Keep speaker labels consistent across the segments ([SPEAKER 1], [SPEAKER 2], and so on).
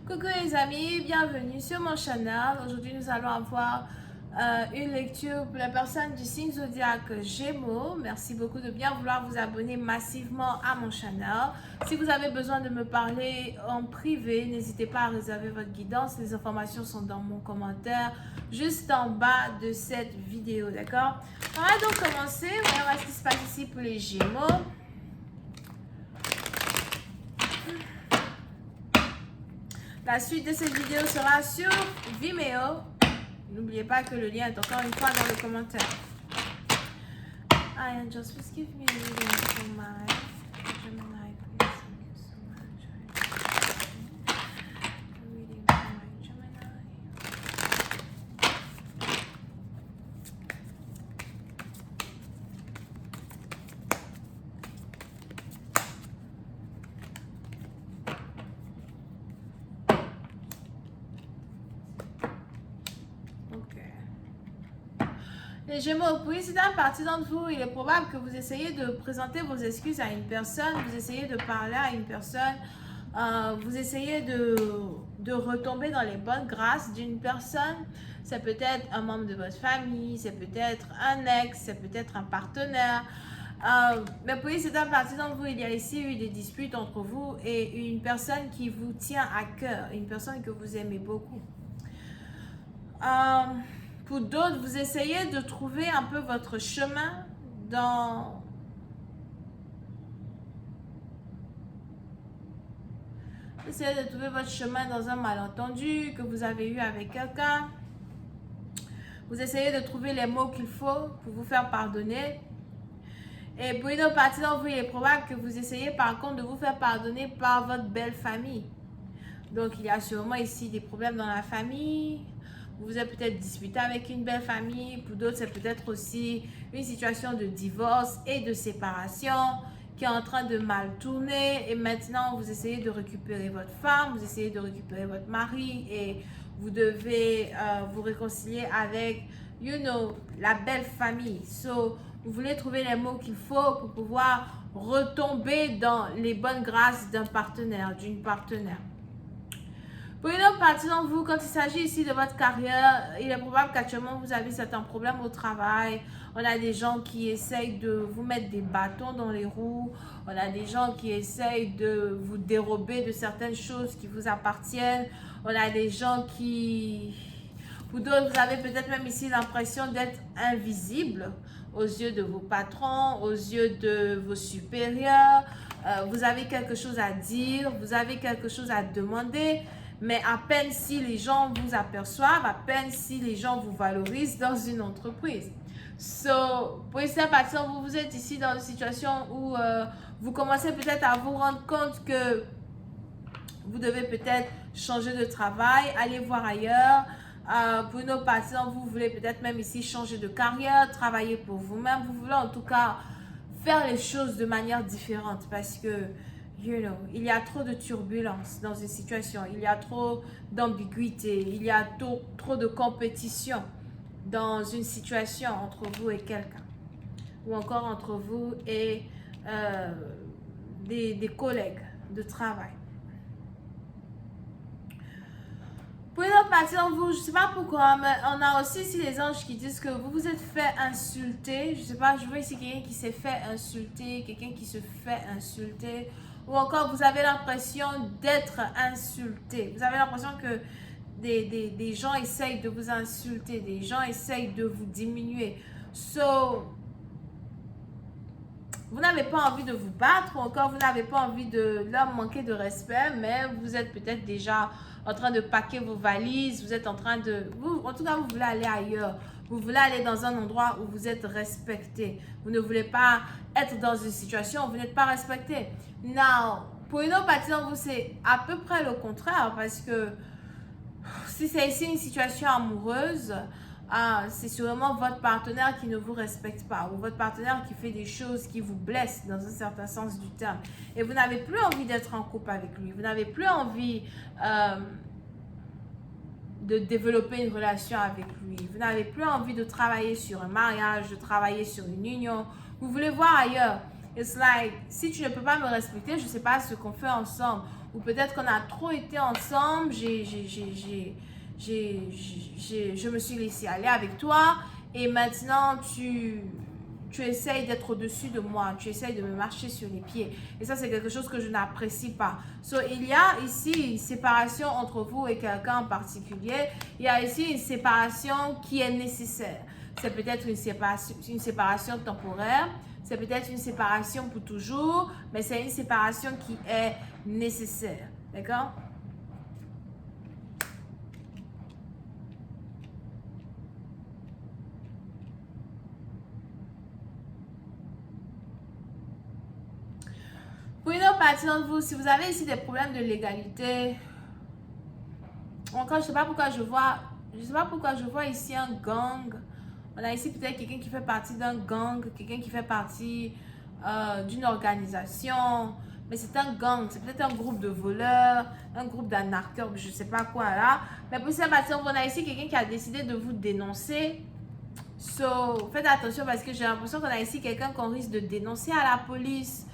[SPEAKER 1] Coucou les amis, bienvenue sur mon channel. Aujourd'hui nous allons avoir une lecture pour la personne du signe zodiaque Gémeaux. Merci beaucoup de bien vouloir vous abonner massivement à mon channel. Si vous avez besoin de me parler en privé, n'hésitez pas à réserver votre guidance. Les informations sont dans mon commentaire juste en bas de cette vidéo, d'accord? On va donc commencer. Voyons voir ce qui se passe ici pour les Gémeaux. La suite de cette vidéo sera sur Vimeo. N'oubliez pas que le lien est encore une fois dans le commentaire. Hi angels, please give me a reading for my Gemini, please. Thank you so much. Reading for my Gemini. Les Gémeaux, pour une certaine partie d'entre vous, il est probable que vous essayez de présenter vos excuses à une personne, vous essayez de parler à une personne, vous essayez de retomber dans les bonnes grâces d'une personne. C'est peut-être un membre de votre famille, c'est peut-être un ex, c'est peut-être un partenaire. Mais pour une certaine partie d'entre vous, il y a ici eu des disputes entre vous et une personne qui vous tient à cœur, une personne que vous aimez beaucoup. Pour d'autres, vous essayez de trouver un peu votre chemin dans... Vous essayez de trouver votre chemin dans un malentendu que vous avez eu avec quelqu'un. Vous essayez de trouver les mots qu'il faut pour vous faire pardonner. Et pour une autre partie d'entre vous, il est probable que vous essayez par contre de vous faire pardonner par votre belle famille. Donc, il y a sûrement ici des problèmes dans la famille. Vous êtes peut-être disputé avec une belle famille. Pour d'autres, c'est peut-être aussi une situation de divorce et de séparation qui est en train de mal tourner. Et maintenant, vous essayez de récupérer votre femme, vous essayez de récupérer votre mari et vous devez vous réconcilier avec, la belle famille. So, vous voulez trouver les mots qu'il faut pour pouvoir retomber dans les bonnes grâces d'un partenaire, d'une partenaire. Pour une autre partie d'entre vous, quand il s'agit ici de votre carrière, il est probable qu'actuellement vous avez certains problèmes au travail. On a des gens qui essayent de vous mettre des bâtons dans les roues. On a des gens qui essayent de vous dérober de certaines choses qui vous appartiennent. On a des gens qui... Pour d'autres, vous avez peut-être même ici l'impression d'être invisible aux yeux de vos patrons, aux yeux de vos supérieurs. Vous avez quelque chose à dire, vous avez quelque chose à demander. Mais à peine si les gens vous aperçoivent, à peine si les gens vous valorisent dans une entreprise. So, pour cette partie, vous êtes ici dans une situation où vous commencez peut-être à vous rendre compte que vous devez peut-être changer de travail, aller voir ailleurs. Pour une autre partie, vous voulez peut-être même ici changer de carrière, travailler pour vous-même. Vous voulez en tout cas faire les choses de manière différente parce que il y a trop de turbulences dans une situation, il y a trop d'ambiguïté, il y a trop de compétition dans une situation entre vous et quelqu'un, ou encore entre vous et des collègues de travail. Pour une autre partie d'entre vous, je ne sais pas pourquoi, mais on a aussi ici les anges qui disent que vous vous êtes fait insulter. Je ne sais pas, je vois ici quelqu'un qui s'est fait insulter, quelqu'un qui se fait insulter. Ou encore, vous avez l'impression d'être insulté. Vous avez l'impression que des gens essayent de vous insulter, des gens essayent de vous diminuer. So, vous n'avez pas envie de vous battre, ou encore vous n'avez pas envie de leur manquer de respect, mais vous êtes peut-être déjà en train de packer vos valises, vous êtes en train de... en tout cas, vous voulez aller ailleurs. Vous voulez aller dans un endroit où vous êtes respecté. Vous ne voulez pas être dans une situation où vous n'êtes pas respecté. Now, pour une autre partie d'entre vous, c'est à peu près le contraire parce que si c'est ici une situation amoureuse, c'est sûrement votre partenaire qui ne vous respecte pas ou votre partenaire qui fait des choses qui vous blessent dans un certain sens du terme. Et vous n'avez plus envie d'être en couple avec lui. Vous n'avez plus envie de développer une relation avec lui. Vous n'avez plus envie de travailler sur un mariage, de travailler sur une union. Vous voulez voir ailleurs. It's like, si tu ne peux pas me respecter, je ne sais pas ce qu'on fait ensemble. ou peut-être qu'on a trop été ensemble, je me suis laissée aller avec toi et maintenant tu essayes d'être au-dessus de moi, tu essayes de me marcher sur les pieds. Et ça, c'est quelque chose que je n'apprécie pas. So, il y a ici une séparation entre vous et quelqu'un en particulier. Il y a ici une séparation qui est nécessaire. C'est peut-être une séparation temporaire, c'est peut-être une séparation pour toujours, mais c'est une séparation qui est nécessaire. D'accord? Pour une autre partie d'entre vous, si vous avez ici des problèmes de légalité, encore je ne sais pas pourquoi je vois ici un gang. On a ici peut-être quelqu'un qui fait partie d'un gang, quelqu'un qui fait partie d'une organisation, mais c'est un gang, c'est peut-être un groupe de voleurs, un groupe d'arnaqueurs, je ne sais pas quoi là. Mais pour cette partie, on a ici quelqu'un qui a décidé de vous dénoncer. So, faites attention parce que j'ai l'impression qu'on a ici quelqu'un qu'on risque de dénoncer à la police.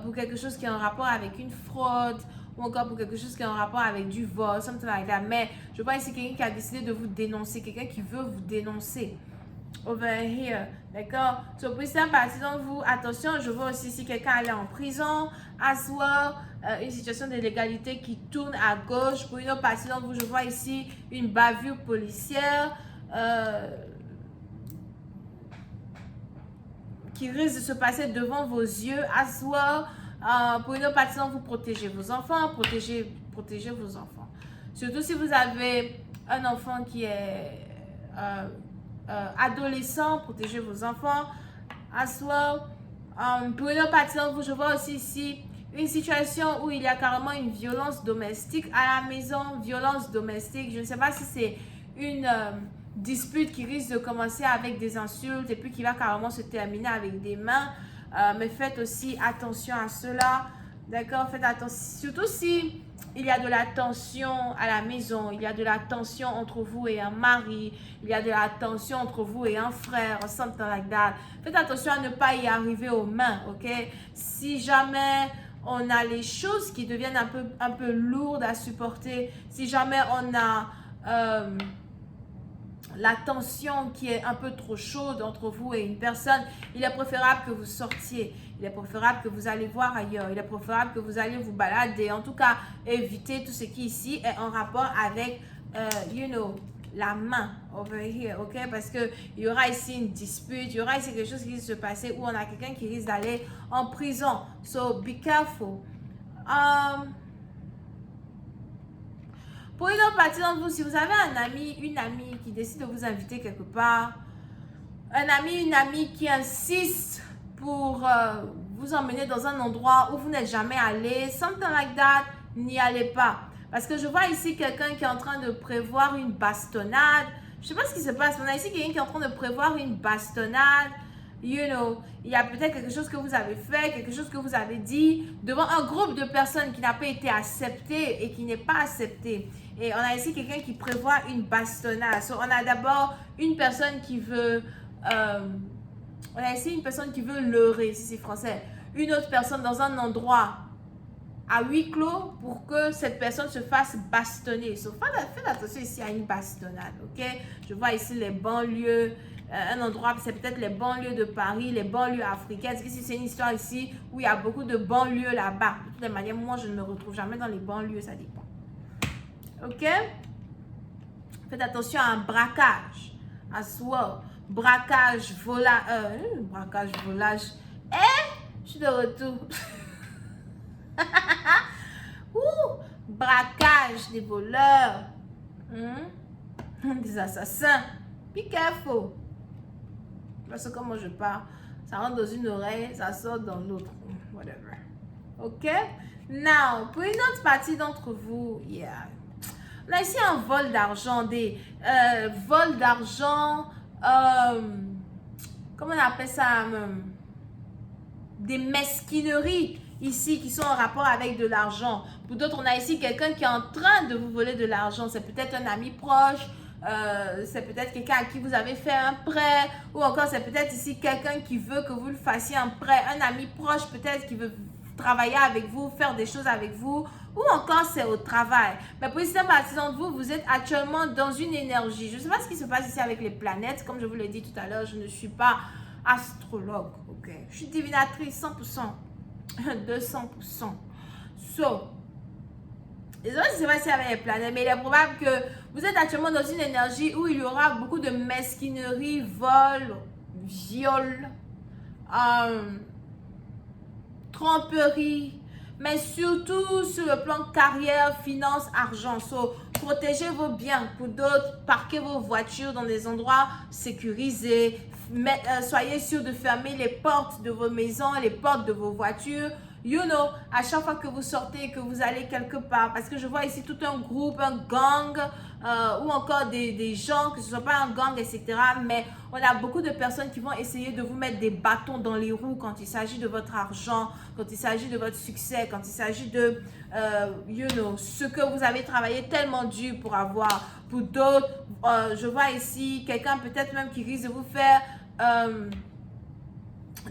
[SPEAKER 1] Pour quelque chose qui a un rapport avec une fraude ou encore pour quelque chose qui a un rapport avec du vol, something like that. Mais je vois ici quelqu'un qui a décidé de vous dénoncer, quelqu'un qui veut vous dénoncer. Over here, d'accord? So, pour ça, partie d'entre vous, attention, je vois aussi si quelqu'un allait en prison, as well, une situation de légalité qui tourne à gauche. Pour une autre partie d'entre vous, je vois ici une bavure policière. Qui risque de se passer devant vos yeux, as well. Pour une autre partie, vous protégez vos enfants, protégez vos enfants. Surtout si vous avez un enfant qui est adolescent, protégez vos enfants, as well. Pour une autre partie, je vois aussi ici une situation où il y a carrément une violence domestique à la maison, violence domestique. Je ne sais pas si c'est une dispute qui risque de commencer avec des insultes et puis qui va carrément se terminer avec des mains. Mais faites aussi attention à cela. D'accord? Faites attention. Surtout si il y a de la tension à la maison, il y a de la tension entre vous et un mari, il y a de la tension entre vous et un frère, something like that. Faites attention à ne pas y arriver aux mains, ok? Si jamais on a les choses qui deviennent un peu lourdes à supporter, si jamais on a la tension qui est un peu trop chaude entre vous et une personne, il est préférable que vous sortiez, il est préférable que vous allez voir ailleurs, il est préférable que vous allez vous balader, en tout cas, éviter tout ce qui ici est en rapport avec, la main, over here, ok? Parce qu'il y aura ici une dispute, il y aura ici quelque chose qui risque de se passer où on a quelqu'un qui risque d'aller en prison. So, be careful. Pour une autre partie d'entre vous, si vous avez un ami, une amie qui décide de vous inviter quelque part, un ami, une amie qui insiste pour vous emmener dans un endroit où vous n'êtes jamais allé, something like that, n'y allez pas. Parce que je vois ici quelqu'un qui est en train de prévoir une bastonnade. Je ne sais pas ce qui se passe, mais on a ici quelqu'un qui est en train de prévoir une bastonnade. Il y a peut-être quelque chose que vous avez fait, quelque chose que vous avez dit devant un groupe de personnes qui n'a pas été accepté et qui n'est pas accepté. Et on a ici quelqu'un qui prévoit une bastonnade. So, on a d'abord une personne qui veut... on a ici une personne qui veut leurrer, si c'est français. Une autre personne dans un endroit à huis clos pour que cette personne se fasse bastonner. So, faites attention ici à une bastonnade, ok? Je vois ici les banlieues. Un endroit, c'est peut-être les banlieues de Paris, les banlieues africaines. Parce que c'est une histoire ici où il y a beaucoup de banlieues là-bas. De toutes les manières, moi, je ne me retrouve jamais dans les banlieues, ça dépend. Ok? Faites attention à un braquage. As well. Braquage, volage. Je suis de retour. Braquage, des voleurs. Des assassins. Be careful. Parce que comment je parle, ça rentre dans une oreille, ça sort dans l'autre. Whatever. Ok? Now, pour une autre partie d'entre vous, on a ici un vol d'argent, des vols d'argent, comment on appelle ça? Des mesquineries ici qui sont en rapport avec de l'argent. Pour d'autres, on a ici quelqu'un qui est en train de vous voler de l'argent. C'est peut-être un ami proche. C'est peut-être quelqu'un à qui vous avez fait un prêt, ou encore c'est peut-être ici quelqu'un qui veut que vous le fassiez un prêt, un ami proche peut-être qui veut travailler avec vous, faire des choses avec vous, ou encore c'est au travail. Mais pour certaines parties d'entre vous, vous êtes actuellement dans une énergie. Je ne sais pas ce qui se passe ici avec les planètes. Comme je vous l'ai dit tout à l'heure, je ne suis pas astrologue. Ok, je suis divinatrice 100%, 200%. So, désolé si c'est pas si avec les planètes, mais il est probable que vous êtes actuellement dans une énergie où il y aura beaucoup de mesquinerie, vol, viol, tromperie, mais surtout sur le plan carrière, finance, argent. So, protégez vos biens. Pour d'autres, parquez vos voitures dans des endroits sécurisés. Soyez sûr de fermer les portes de vos maisons, les portes de vos voitures. You know, à chaque fois que vous sortez, que vous allez quelque part, parce que je vois ici tout un groupe, un gang, ou encore des gens, que ce ne soit pas un gang, etc. Mais on a beaucoup de personnes qui vont essayer de vous mettre des bâtons dans les roues quand il s'agit de votre argent, quand il s'agit de votre succès, quand il s'agit de, you know, ce que vous avez travaillé tellement dur pour avoir. Pour d'autres, je vois ici quelqu'un peut-être même qui risque de vous faire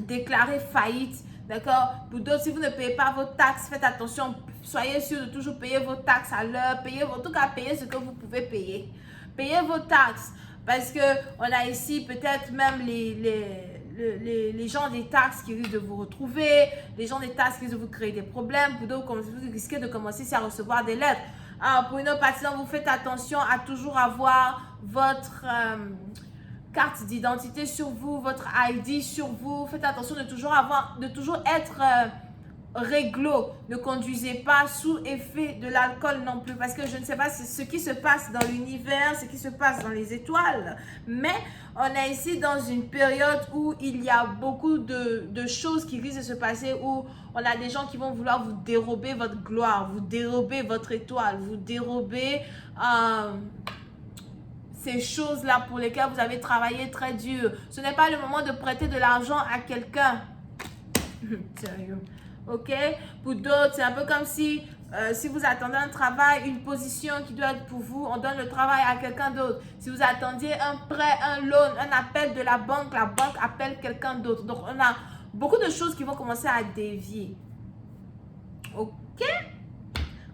[SPEAKER 1] déclarer faillite. D'accord? Pour d'autres, si vous ne payez pas vos taxes, faites attention. Soyez sûr de toujours payer vos taxes à l'heure. En tout cas, payez ce que vous pouvez payer. Payez vos taxes. Parce qu'on a ici peut-être même les gens des taxes qui risquent de vous retrouver. Les gens des taxes qui risquent de vous créer des problèmes. Pour d'autres, vous risquez de commencer à recevoir des lettres. Pour une autre partie, vous faites attention à toujours avoir votre carte d'identité sur vous, votre ID sur vous. Faites attention de toujours être réglo. Ne conduisez pas sous effet de l'alcool non plus, parce que je ne sais pas ce qui se passe dans l'univers, ce qui se passe dans les étoiles, mais on est ici dans une période où il y a beaucoup de choses qui risquent de se passer, où on a des gens qui vont vouloir vous dérober votre gloire, vous dérober votre étoile, vous dérober ces choses-là pour lesquelles vous avez travaillé très dur. Ce n'est pas le moment de prêter de l'argent à quelqu'un. Sérieux. Ok? Pour d'autres, c'est un peu comme si vous attendez un travail, une position qui doit être pour vous, on donne le travail à quelqu'un d'autre. Si vous attendiez un prêt, un loan, un appel de la banque appelle quelqu'un d'autre. Donc, on a beaucoup de choses qui vont commencer à dévier. Ok?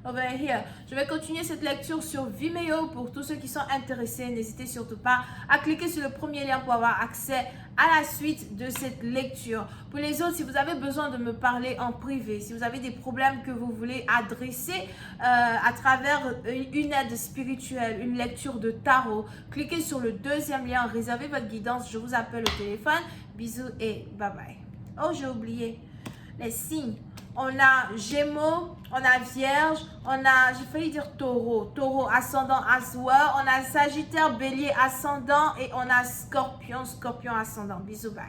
[SPEAKER 1] Over here. Je vais continuer cette lecture sur Vimeo pour tous ceux qui sont intéressés. N'hésitez surtout pas à cliquer sur le premier lien pour avoir accès à la suite de cette lecture. Pour les autres, si vous avez besoin de me parler en privé, si vous avez des problèmes que vous voulez adresser à travers une aide spirituelle, une lecture de tarot, cliquez sur le deuxième lien, réservez votre guidance, je vous appelle au téléphone. Bisous et bye bye. Oh, j'ai oublié les signes. On a Gémeaux, on a Vierge, j'ai failli dire Taureau, Taureau ascendant Aswar, on a Sagittaire, Bélier ascendant et on a Scorpion, Scorpion ascendant. Bisous, bye.